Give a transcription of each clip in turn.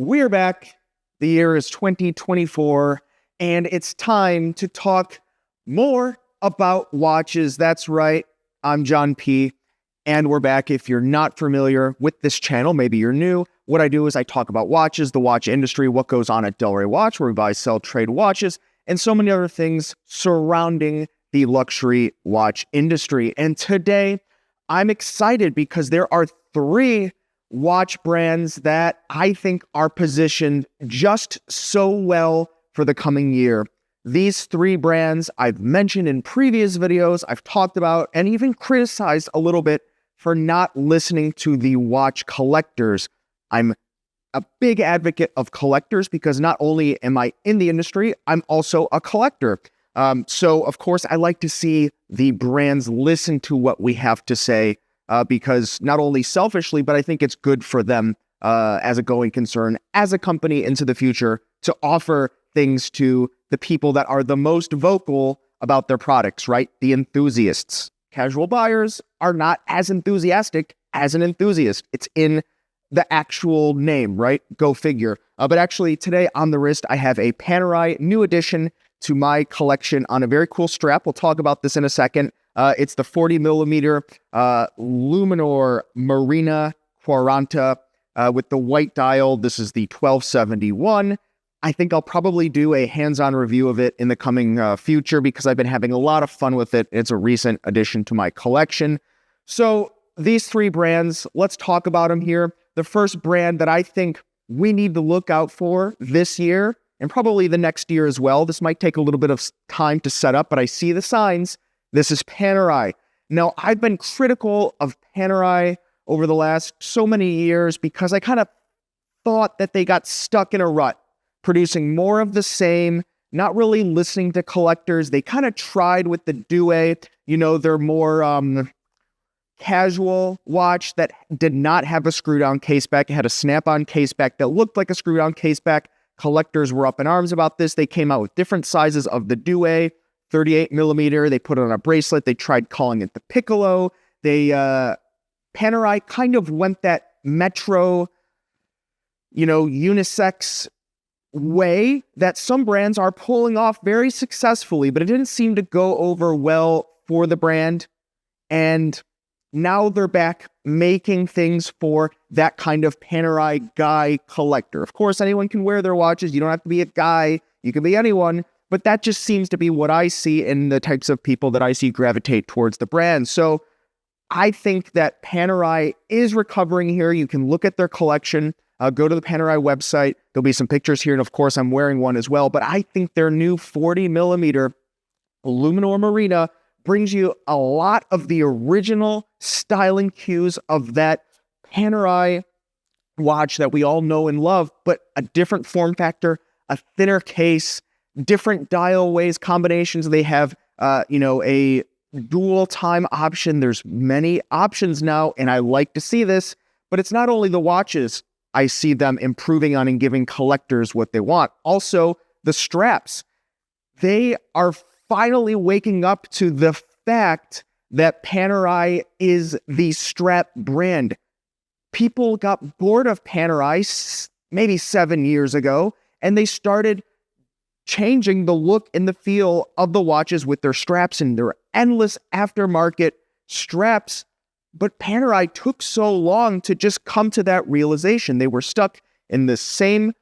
We're back. The year is 2024, and it's time to talk more about watches. That's right. I'm John P., and we're back. If you're not familiar with this channel, maybe you're new, what I do is I talk about watches, the watch industry, what goes on at Delray Watch, where we buy, sell, trade watches, and so many other things surrounding the luxury watch industry. And today, I'm excited because there are three watch brands that I think are positioned just so well for the coming year. These three brands I've mentioned in previous videos, I've talked about, and even criticized a little bit for not listening to the watch collectors. I'm a big advocate of collectors because not only am I in the industry, I'm also a collector. So, of course, I like to see the brands listen to what we have to say because not only selfishly, but I think it's good for them as a going concern, as a company into the future, to offer things to the people that are the most vocal about their products, right? The enthusiasts. Casual buyers are not as enthusiastic as an enthusiast. It's in the actual name, right? Go figure. But actually, today on the wrist, I have a Panerai new addition to my collection on a very cool strap. We'll talk about this in a second. It's the 40 millimeter Luminor Marina Quaranta with the white dial. This is the 1271. I think I'll probably do a hands-on review of it in the coming future because I've been having a lot of fun with it. It's a recent addition to my collection. So these three brands, let's talk about them here. The first brand that I think we need to look out for this year and probably the next year as well. This might take a little bit of time to set up, but I see the signs. This is Panerai. Now, I've been critical of Panerai over the last so many years because I kind of thought that they got stuck in a rut, producing more of the same, not really listening to collectors. They kind of tried with the Douai, their more casual watch that did not have a screw-down caseback. It had a snap-on caseback that looked like a screw-down caseback. Collectors were up in arms about this. They came out with different sizes of the Douai, 38 millimeter. They put it on a bracelet. They tried calling it the Piccolo. Panerai kind of went that metro, unisex way that some brands are pulling off very successfully, but it didn't seem to go over well for the brand. And now they're back making things for that kind of Panerai guy collector. Of course, anyone can wear their watches. You don't have to be a guy. You can be anyone. But that just seems to be what I see in the types of people that I see gravitate towards the brand. So I think that Panerai is recovering here. You can look at their collection. Go to the Panerai website. There'll be some pictures here. And of course, I'm wearing one as well. But I think their new 40 millimeter Luminor Marina brings you a lot of the original styling cues of that Panerai watch that we all know and love, but a different form factor, a thinner case, different dial ways combinations. They have, a dual time option. There's many options now, and I like to see this, but it's not only the watches I see them improving on and giving collectors what they want. Also, the straps. They are finally waking up to the fact that Panerai is the strap brand. People got bored of Panerai maybe 7 years ago, and they started changing the look and the feel of the watches with their straps and their endless aftermarket straps. But Panerai took so long to just come to that realization. They were stuck in the same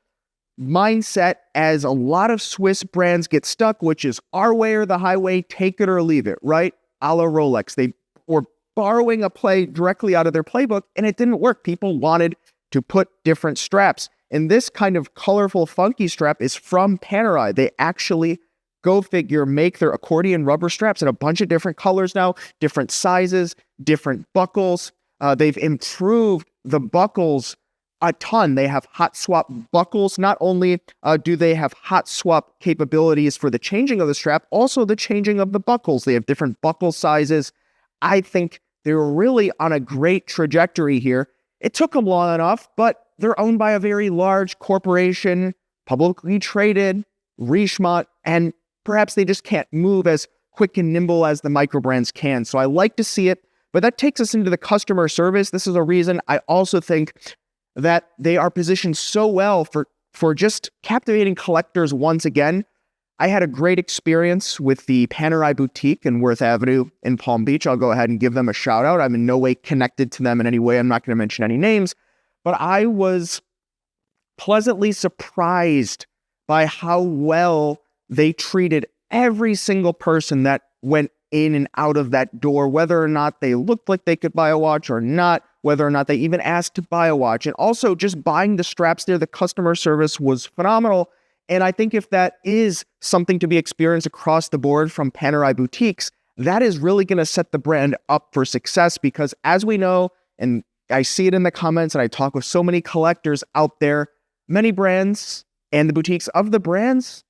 mindset as a lot of Swiss brands get stuck, which is our way or the highway, take it or leave it, right? A la Rolex. They were borrowing a play directly out of their playbook, and it didn't work. People wanted to put different straps. And this kind of colorful, funky strap is from Panerai. They actually, go figure, make their accordion rubber straps in a bunch of different colors now, different sizes, different buckles. They've improved the buckles a ton. They have hot swap buckles. Not only do they have hot swap capabilities for the changing of the strap, also the changing of the buckles. They have different buckle sizes. I think they're really on a great trajectory here. It took them long enough, but they're owned by a very large corporation, publicly traded, Richemont, and perhaps they just can't move as quick and nimble as the microbrands can. So I like to see it, but that takes us into the customer service. This is a reason I also think that they are positioned so well for just captivating collectors once again. I had a great experience with the Panerai Boutique in Worth Avenue in Palm Beach. I'll go ahead and give them a shout out. I'm in no way connected to them in any way. I'm not going to mention any names, but I was pleasantly surprised by how well they treated every single person that went in and out of that door, whether or not they looked like they could buy a watch or not, whether or not they even asked to buy a watch. And also just buying the straps there, the customer service was phenomenal. And I think if that is something to be experienced across the board from Panerai boutiques, that is really going to set the brand up for success, because as we know, and I see it in the comments and I talk with so many collectors out there, many brands and the boutiques of the brands,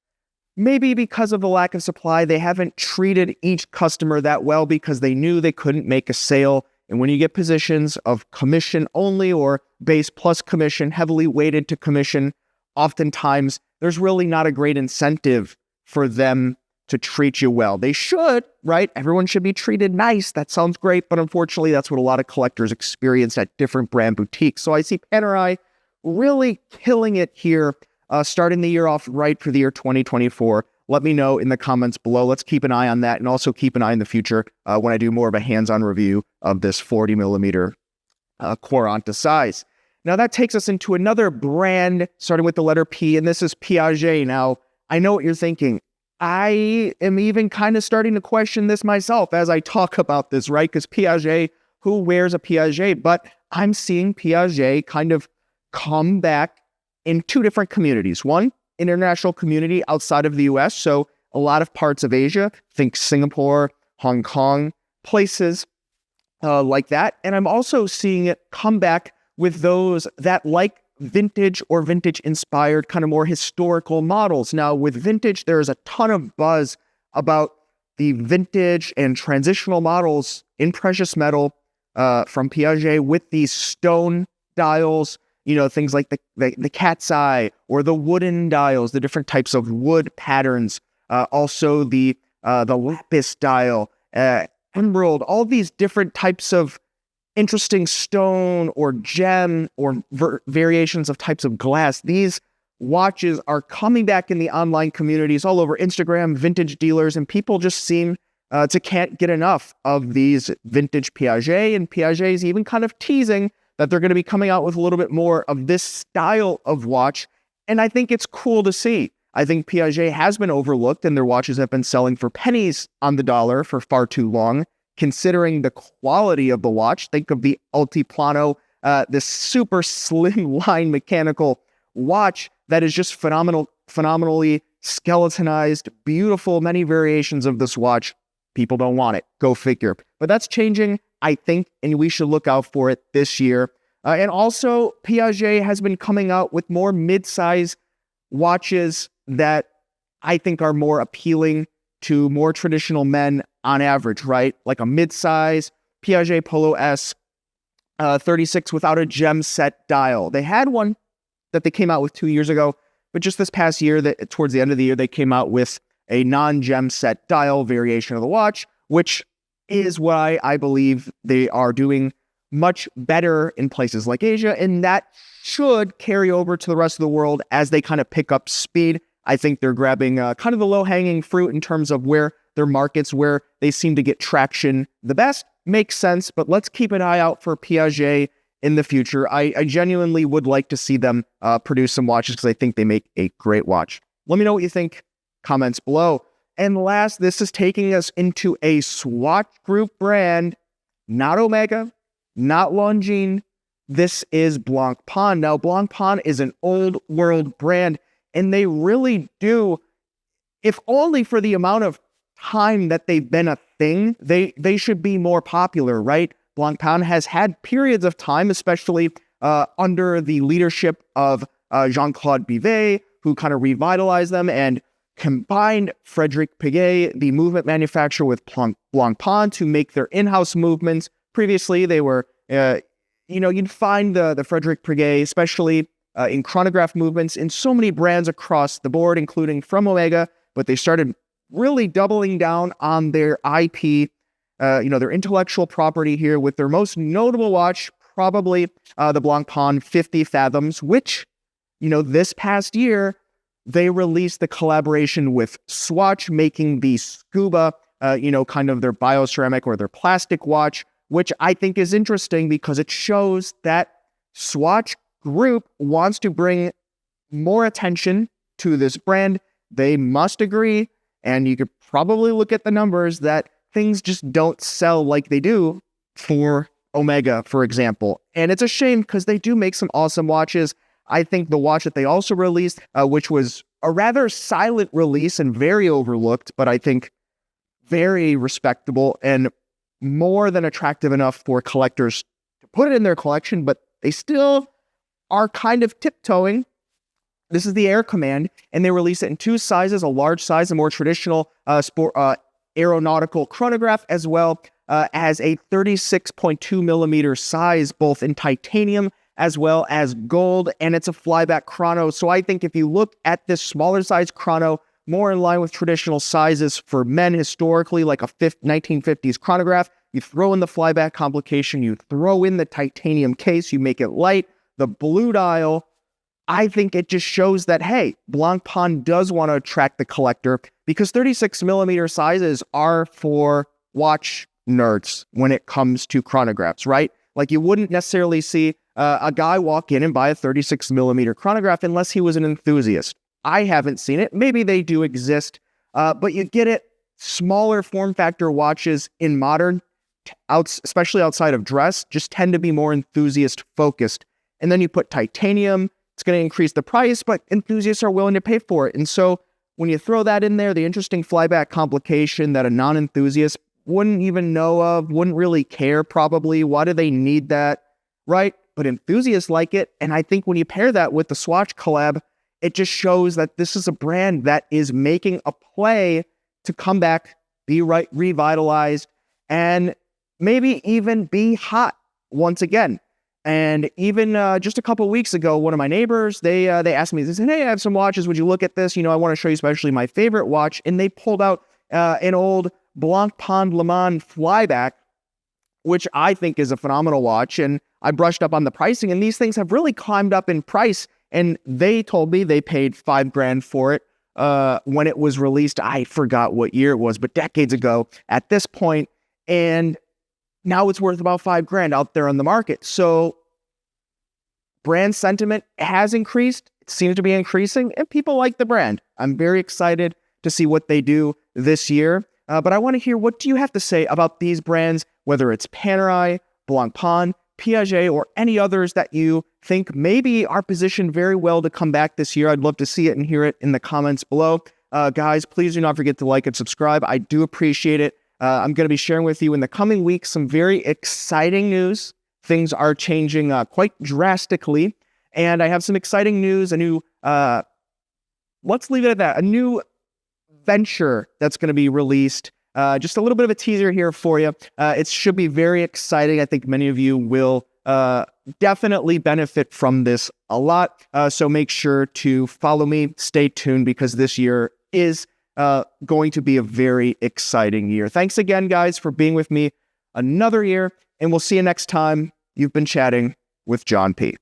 maybe because of the lack of supply, they haven't treated each customer that well because they knew they couldn't make a sale. And when you get positions of commission only or base plus commission, heavily weighted to commission, oftentimes there's really not a great incentive for them to treat you well. They should, right? Everyone should be treated nice. That sounds great, but unfortunately, that's what a lot of collectors experience at different brand boutiques. So I see Panerai really killing it here, starting the year off right for the year 2024. Let me know in the comments below. Let's keep an eye on that, and also keep an eye in the future when I do more of a hands-on review of this 40 millimeter Quaranta size. Now that takes us into another brand starting with the letter P, and this is Piaget. Now, I know what you're thinking. I am even kind of starting to question this myself as I talk about this, right? Because Piaget, who wears a Piaget? But I'm seeing Piaget kind of come back in two different communities. One, international community outside of the US, so a lot of parts of Asia, think Singapore, Hong Kong, places like that. And I'm also seeing it come back with those that like vintage or vintage-inspired, kind of more historical models. Now, with vintage, there's a ton of buzz about the vintage and transitional models in precious metal from Piaget with these stone dials, you know, things like the cat's eye or the wooden dials, the different types of wood patterns, also the lapis dial, emerald, all these different types of interesting stone or gem or variations of types of glass. These watches are coming back in the online communities all over Instagram, vintage dealers, and people just seem to can't get enough of these vintage Piaget, and Piaget is even kind of teasing that they're going to be coming out with a little bit more of this style of watch, and I think it's cool to see. I think Piaget has been overlooked, and their watches have been selling for pennies on the dollar for far too long. Considering the quality of the watch, think of the Altiplano, this super slim line mechanical watch that is just phenomenally skeletonized, beautiful, many variations of this watch. People don't want it. Go figure. But that's changing, I think, and we should look out for it this year. And also, Piaget has been coming out with more mid-size watches that I think are more appealing to more traditional men on average, right? Like a mid-size Piaget Polo S 36 without a gem set dial. They had one that they came out with 2 years ago, but just this past year, towards the end of the year, they came out with a non-gem set dial variation of the watch, which is why I believe they are doing much better in places like Asia, and that should carry over to the rest of the world as they kind of pick up speed. I think they're grabbing kind of the low-hanging fruit in terms of where their markets, where they seem to get traction the best. Makes sense, but let's keep an eye out for Piaget in the future. I genuinely would like to see them produce some watches because I think they make a great watch. Let me know what you think. Comments below. And last, this is taking us into a Swatch Group brand, not Omega, not Longines. This is Blancpain. Now, Blancpain is an old world brand, and they really do, if only for the amount of time that they've been a thing, they should be more popular, right? Blancpain has had periods of time, especially under the leadership of Jean-Claude Bivet, who kind of revitalized them and combined Frédéric Piguet, the movement manufacturer, with Blancpain to make their in-house movements. Previously, they were, you'd find the Frédéric Piguet, especially in chronograph movements, in so many brands across the board, including from Omega, but they started really doubling down on their IP, their intellectual property here with their most notable watch, probably the Blancpain 50 Fathoms, which, this past year, they released the collaboration with Swatch, making the Scuba, kind of their bioceramic or their plastic watch, which I think is interesting because it shows that Swatch Group wants to bring more attention to this brand. They must agree, and you could probably look at the numbers that things just don't sell like they do for Omega, for example. And it's a shame because they do make some awesome watches. I think the watch that they also released, which was a rather silent release and very overlooked, but I think very respectable and more than attractive enough for collectors to put it in their collection, but they still are kind of tiptoeing. This is the Air Command, and they release it in two sizes, a large size, a more traditional aeronautical chronograph, as well as a 36.2 millimeter size, both in titanium as well as gold, and it's a flyback chrono. So I think if you look at this smaller size chrono, more in line with traditional sizes for men historically, like a 1950s chronograph, you throw in the flyback complication, you throw in the titanium case, you make it light, the blue dial, I think it just shows that, hey, Blancpain does want to attract the collector because 36 millimeter sizes are for watch nerds when it comes to chronographs, right? Like you wouldn't necessarily see a guy walk in and buy a 36 millimeter chronograph unless he was an enthusiast. I haven't seen it. Maybe they do exist, but you get it. Smaller form factor watches in modern, especially outside of dress, just tend to be more enthusiast focused. And then you put titanium, it's going to increase the price, but enthusiasts are willing to pay for it. And so when you throw that in there, the interesting flyback complication that a non-enthusiast wouldn't even know of, wouldn't really care probably. Why do they need that, right? But enthusiasts like it. And I think when you pair that with the Swatch collab, it just shows that this is a brand that is making a play to come back, be revitalized, and maybe even be hot once again. And even just a couple of weeks ago, one of my neighbors, they asked me, they said, hey, I have some watches. Would you look at this? I want to show you especially my favorite watch. And they pulled out an old Blancpain Le Mans flyback, which I think is a phenomenal watch. And I brushed up on the pricing, and these things have really climbed up in price. And they told me they paid $5,000 for it when it was released. I forgot what year it was, but decades ago at this point. And now it's worth about $5,000 out there on the market. So brand sentiment has increased. It seems to be increasing, and people like the brand. I'm very excited to see what they do this year. But I want to hear, what do you have to say about these brands, whether it's Panerai, Blancpain, Piaget, or any others that you think maybe are positioned very well to come back this year? I'd love to see it and hear it in the comments below. Guys, please do not forget to like and subscribe. I do appreciate it. I'm going to be sharing with you in the coming weeks some very exciting news. Things are changing quite drastically, and I have some exciting news, a new, let's leave it at that, a new venture that's going to be released. Just a little bit of a teaser here for you. It should be very exciting. I think many of you will definitely benefit from this a lot. So make sure to follow me, stay tuned, because this year is going to be a very exciting year. Thanks again, guys, for being with me another year, and we'll see you next time. You've been chatting with John P.